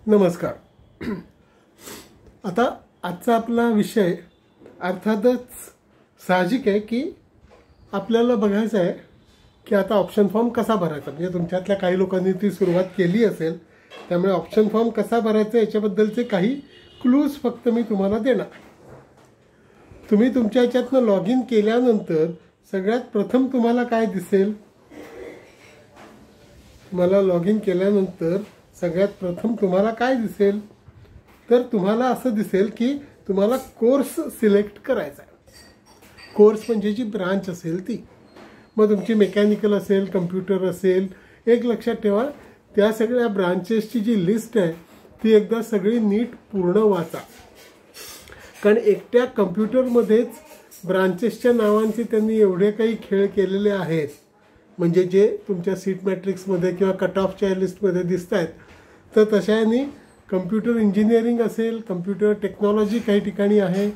नमस्कार. आता आजचा आपला विषय अर्थातच साहजिक आहे की आपल्याला बघायचं आहे की आता ऑप्शन फॉर्म कसा भरायचा. म्हणजे तुमच्यातल्या काही लोकांनी ती सुरुवात केली असेल, त्यामुळे ऑप्शन फॉर्म कसा भरायचा याच्याबद्दलचे काही क्लूज फक्त मी तुम्हाला देणार. तुम्ही तुमच्या ह्याच्यातनं लॉग इन केल्यानंतर सगळ्यात प्रथम तुम्हाला काय दिसेल? तुम्हाला लॉग इन केल्यानंतर सगळ्यात प्रथम तुम्हाला काय दिसेल? तर तुम्हाला असं दिसेल की तुम्हाला कोर्स सिलेक्ट करायचा आहे. कोर्स म्हणजे जी ब्रांच असेल ती, मग तुमची मेकॅनिकल असेल, कम्प्युटर असेल. एक लक्षात ठेवा, त्या सगळ्या ब्रांचेसची जी लिस्ट आहे ती एकदा सगळी नीट पूर्ण वाचा. कारण एकट्या कम्प्युटरमध्येच ब्रांचेसच्या नावांचे त्यांनी एवढे काही खेळ केलेले आहेत, म्हणजे जे तुमच्या सीट मॅट्रिक्समध्ये किंवा कट ऑफच्या लिस्टमध्ये दिसत आहेत. तर तशाने कम्प्युटर इंजिनिअरिंग असेल, कम्प्युटर टेक्नॉलॉजी काही ठिकाणी आहे,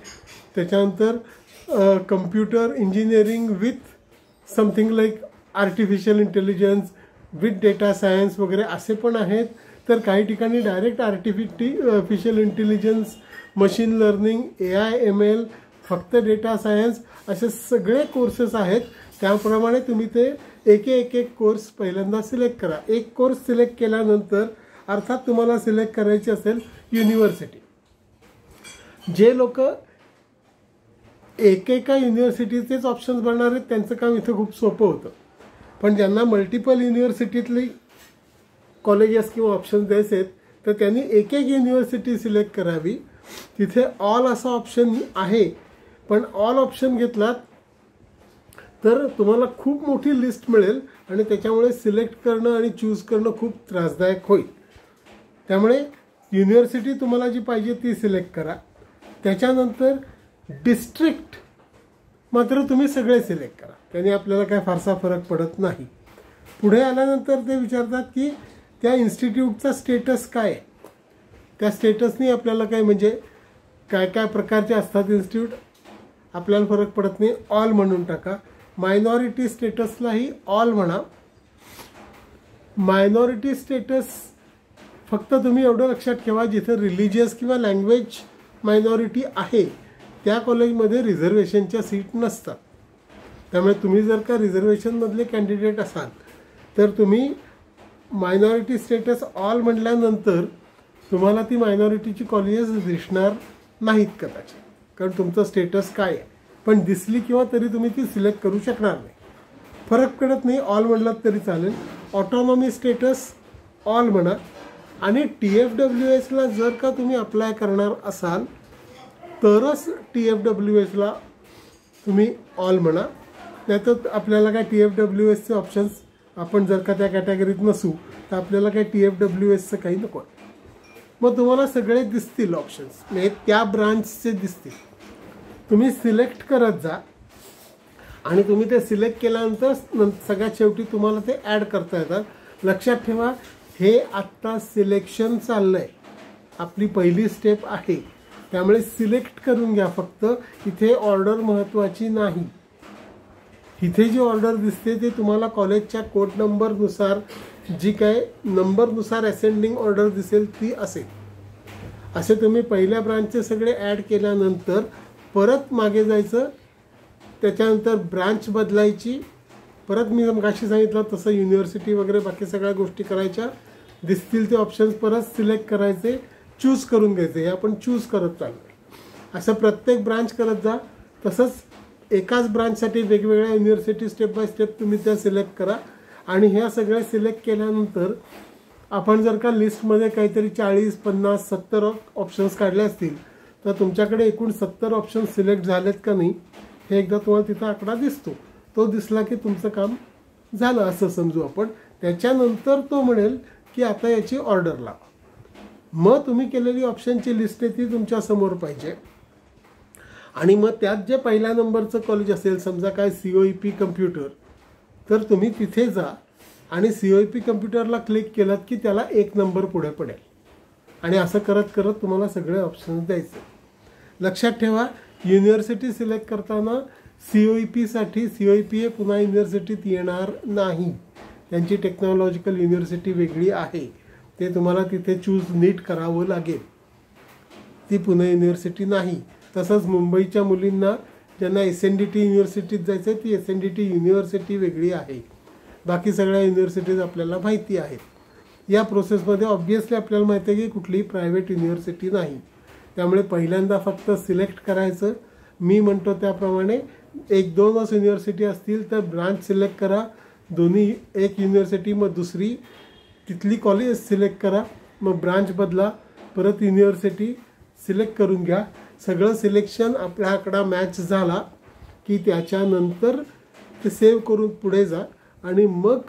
त्याच्यानंतर computer engineering with something like artificial intelligence with data science वगैरे असे पण आहेत. तर काही ठिकाणी direct artificial intelligence, machine learning, AI/ML, फक्त डेटा सायन्स असे सगळे कोर्सेस आहेत. त्याप्रमाणे तुम्ही ते एक कोर्स पहिल्यांदा सिलेक्ट करा. एक कोर्स सिलेक्ट केल्यानंतर अर्थात तुम्हाला सिलेक्ट करायची असेल युनिव्हर्सिटी. जे लोक एकेका युनिव्हर्सिटीचेच ऑप्शन्स भरणार आहेत त्यांचं काम इथं खूप सोपं होतं. पण ज्यांना मल्टिपल युनिव्हर्सिटीतली कॉलेजेस किंवा ऑप्शन्स द्यायचे आहेत तर त्यांनी एक युनिव्हर्सिटी सिलेक्ट करावी. तिथे ऑल असा ऑप्शन आहे, पण ऑल ऑप्शन घेतलात तर तुम्हाला खूप मोठी लिस्ट मिळेल आणि त्याच्यामुळे सिलेक्ट करणं आणि चूज करणं खूप त्रासदायक होईल. त्यामुळे युनिव्हर्सिटी तुम्हाला जी पाहिजे ती सिलेक्ट करा. त्याच्यानंतर डिस्ट्रिक्ट मात्र तुम्ही सगळे सिलेक्ट करा, त्याने आपल्याला काय फारसा फरक पडत नाही. पुढे आल्यानंतर ते विचारतात की त्या इन्स्टिट्यूटचा स्टेटस काय आहे. त्या स्टेटसनी आपल्याला काय, म्हणजे काय काय प्रकारचे असतात इन्स्टिट्यूट आपल्याला फरक पडत नाही. ऑल म्हणून टाका. मायनॉरिटी स्टेटसलाही ऑल म्हणा. मायनॉरिटी स्टेटस फक्त तुम्ही एवढं लक्षात ठेवा, जिथं रिलिजियस किंवा लँग्वेज मायनॉरिटी आहे त्या कॉलेजमध्ये रिझर्वेशनच्या सीट नसतात. त्यामुळे तुम्ही जर का रिझर्वेशनमधले कॅन्डिडेट असाल तर तुम्ही मायनॉरिटी स्टेटस ऑल म्हटल्यानंतर तुम्हाला ती मायनॉरिटीची कॉलेजेस दिसणार नाहीत कदाचित, कारण तुमचं स्टेटस काय आहे. पण दिसली किंवा तरी तुम्ही ती सिलेक्ट करू शकणार नाही. फरक पडत नाही, ऑल म्हणलात तरी चालेल. ऑटोनॉमी स्टेटस ऑल म्हणा. आणि TFWSला जर का तुम्ही अप्लाय करणार असाल तरच TFWSला तुम्ही ऑल म्हणा. नाहीतर आपल्याला काय TFWSचे ऑप्शन्स, आपण जर का त्या कॅटेगरीत नसू तर आपल्याला काय TFWSचं काही नको. मग तुम्हाला सगळे दिसतील ऑप्शन्स, म्हणजे त्या ब्रांचचे दिसतील. तुम्ही सिलेक्ट करत जा आणि तुम्ही ते सिलेक्ट केल्यानंतर सगळ्यात शेवटी तुम्हाला ते ॲड करता येतात. लक्षात ठेवा, हे आत्ता सिलेक्शन चाललं आहे, आपली पहिली स्टेप आहे. त्यामुळे सिलेक्ट करून घ्या फक्त. इथे ऑर्डर महत्त्वाची नाही. इथे जी ऑर्डर दिसते ते तुम्हाला कॉलेजच्या कोड नंबरनुसार, जी काय नंबरनुसार असेंडिंग ऑर्डर दिसेल ती असेल. असे तुम्ही पहिल्या ब्रांचचे सगळे ॲड केल्यानंतर परत मागे जायचं. त्याच्यानंतर ब्रांच बदलायची. परत मी मगाशी सांगितलं तसं युनिव्हर्सिटी वगैरे बाकी सगळ्या गोष्टी करायच्या. दिसतील ते ऑप्शन्स परत सिलेक्ट करायचे, चूज करून घ्यायचे. हे आपण चूज करत चाललो. असं प्रत्येक ब्रांच करत जा. तसंच एकाच ब्रांचसाठी वेगवेगळ्या युनिव्हर्सिटी स्टेप बाय स्टेप तुम्ही त्या सिलेक्ट करा. आणि ह्या सगळ्या सिलेक्ट केल्यानंतर आपण जर का लिस्टमध्ये काहीतरी 40, 50, 70 ऑप्शन्स काढले असतील तर तुमच्याकडे एकूण 70 ऑप्शन्स सिलेक्ट झालेत का नाही हे एकदा तुम्हाला तिथं आकडा दिसतो. तो दिसला की तुमचं काम झालं असं समजू आपण. त्याच्यानंतर तो म्हणेल की आता याची ऑर्डर लावा. मग तुम्ही केलेली ऑप्शनची लिस्ट आहे ती तुमच्यासमोर पाहिजे. आणि मग त्यात जे पहिल्या नंबरचं कॉलेज असेल, समजा काय COEP कम्प्युटर, तर तुम्ही तिथे जा आणि COEP कम्प्युटरला क्लिक केलात की त्याला 1 नंबर पुढे पडेल. आणि असं करत करत तुम्हाला सगळे ऑप्शन्स द्यायचे. लक्षात ठेवा, युनिव्हर्सिटी सिलेक्ट करताना COEPसाठी COEP पुन्हा युनिव्हर्सिटीत येणार नाही. त्यांची टेक्नॉलॉजिकल युनिव्हर्सिटी वेगळी आहे. ते तुम्हाला तिथे चूज नीट करावं लागेल, ती पुणे युनिव्हर्सिटी नाही. तसंच मुंबईच्या मुलींना ज्यांना SNDT युनिव्हर्सिटीत जायचं आहे, ती SNDT युनिव्हर्सिटी वेगळी आहे. बाकी सगळ्या युनिव्हर्सिटीज आपल्याला माहिती आहेत. या प्रोसेसमध्ये ऑब्व्हियसली आपल्याला माहिती आहे की कुठलीही प्रायव्हेट युनिव्हर्सिटी नाही. त्यामुळे पहिल्यांदा फक्त सिलेक्ट करायचं. मी म्हणतो त्याप्रमाणे 1-2च युनिव्हर्सिटी असतील तर ब्रांच सिलेक्ट करा. दोन्ही एक युनिव्हर्सिटी मग दुसरी, तिथली कॉलेज सिलेक्ट करा, मग ब्रांच बदला, परत युनिव्हर्सिटी सिलेक्ट करून घ्या. सगळं सिलेक्शन आपल्या आकडा मॅच झाला की त्याच्यानंतर ते सेव्ह करून पुढे जा आणि मग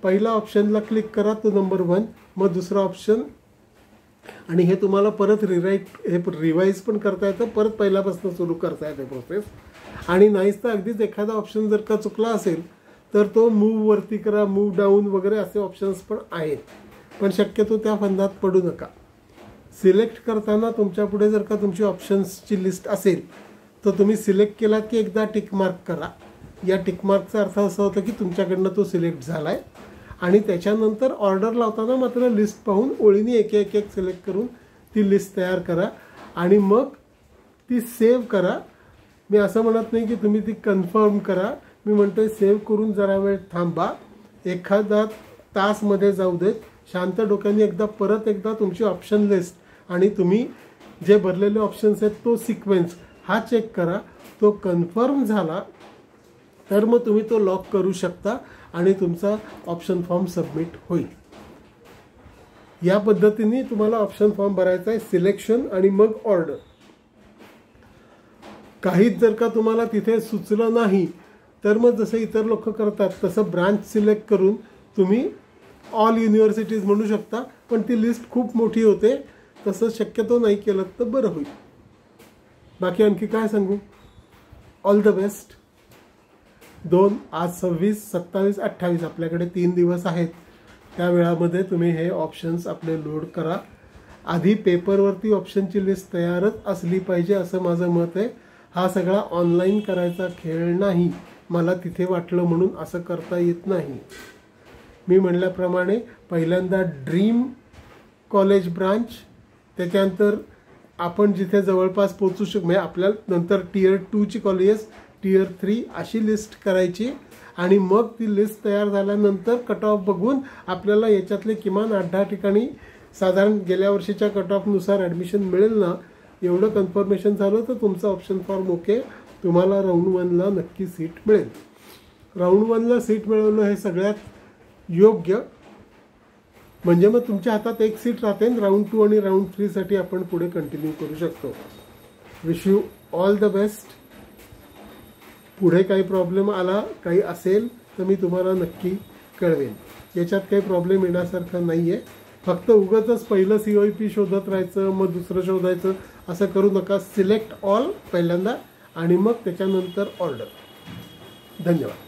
पहिला ऑप्शनला क्लिक करा, तो नंबर 1. मग दुसरा ऑप्शन, आणि हे तुम्हाला परत रिवाईज पण करता येतं, परत पहिल्यापासून सुरू करता येते प्रोसेस. आणि नाहीच तर अगदीच एखादा ऑप्शन जर का चुकला असेल तर तो मूव वरती करा, मूव डाऊन वगैरे असे ऑप्शन्स पण आहेत. पण शक्यतो त्या फंदात पडू नका. सिलेक्ट करताना तुमच्या पुढे जर का तुमची ऑप्शन्सची लिस्ट असेल तर तुम्ही सिलेक्ट केला की एकदा टिक मार्क करा. या टिक मार्कचा अर्थ असा होता की तुमच्याकडनं तो सिलेक्ट झाला आहे. आणि त्याच्यानंतर ऑर्डर लावताना मात्र लिस्ट पाहून ओळीने एक सिलेक्ट करून ती लिस्ट तयार करा आणि मग ती सेव्ह करा. मी असं म्हणत नाही की तुम्ही ती कन्फर्म करा, मी म्हणतोय सेव्ह करून जरा वेळ थांबा, एखादा तासमध्ये जाऊ देत. शांत डोक्याने परत एकदा तुमची ऑप्शन लिस्ट आणि तुम्ही जे भरलेले ऑप्शन्स आहेत तो सिक्वेन्स हा चेक करा. तो कन्फर्म झाला तर मग तुम्ही तो लॉक करू शकता आणि तुमचा ऑप्शन फॉर्म सबमिट होईल. या पद्धतीने तुम्हाला ऑप्शन फॉर्म भरायचा आहे, सिलेक्शन आणि मग ऑर्डर. काहीच जर का तुम्हाला तिथे सुचलं नाही तर मग जसं इतर लोक करतात तसं ब्रांच सिलेक्ट करून तुम्ही ऑल युनिव्हर्सिटीज म्हणू शकता, पण ती लिस्ट खूप मोठी होते. तसं शक्यतो नाही केलं तर बरं होईल. बाकी आणखी काय सांगू. All the best. आज 26, 27, 28 आपल्याकडे 3 दिवस आहेत. त्या वेळामध्ये तुम्ही हे ऑप्शन्स आपले लोड करा. आधी पेपरवरती ऑप्शनची लिस्ट तयारच असली पाहिजे असं माझं मत आहे. हा सगळा ऑनलाईन करायचा खेळ नाही. मला तिथे वाटलं म्हणून असं करता येत नाही. मी म्हणल्याप्रमाणे पहिल्यांदा ड्रीम कॉलेज ब्रांच, त्याच्यानंतर आपण जिथे जवळपास पोचू शकतो म्हणजे आपल्याला नंतर Tier 2ची कॉलेजेस, Tier 3 अशी लिस्ट करायची आणि मग ती लिस्ट तयार झाल्यानंतर कट ऑफ बघून आपल्याला याच्यातले किमान 8-10 ठिकाणी साधारण गेल्या वर्षीच्या कट ऑफनुसार ॲडमिशन मिळेल ना, एवढं कन्फर्मेशन झालं तर तुमचा ऑप्शन फॉर्म ओके. तुम्हाला राऊंड 1ला नक्की सीट मिळेल. राऊंड 1ला सीट मिळवणं हे सगळ्यात योग्य, म्हणजे मग तुमच्या हातात एक सीट राहते. राऊंड 2 आणि राऊंड 3 साठी आपण पुढे कंटिन्यू करू शकतो. Wish you all the best. पुढे काही प्रॉब्लेम आला काही असेल तर मी तुम्हाला नक्की कळवेन. याच्यात काही प्रॉब्लेम येण्यासारखं नाही आहे. फक्त उगाचच पहिलं COEP शोधत राहायचं मग दुसरं शोधायचं असं करू नका. सिलेक्ट ऑल पहिल्यांदा आणि मग त्याच्यानंतर ऑर्डर. धन्यवाद.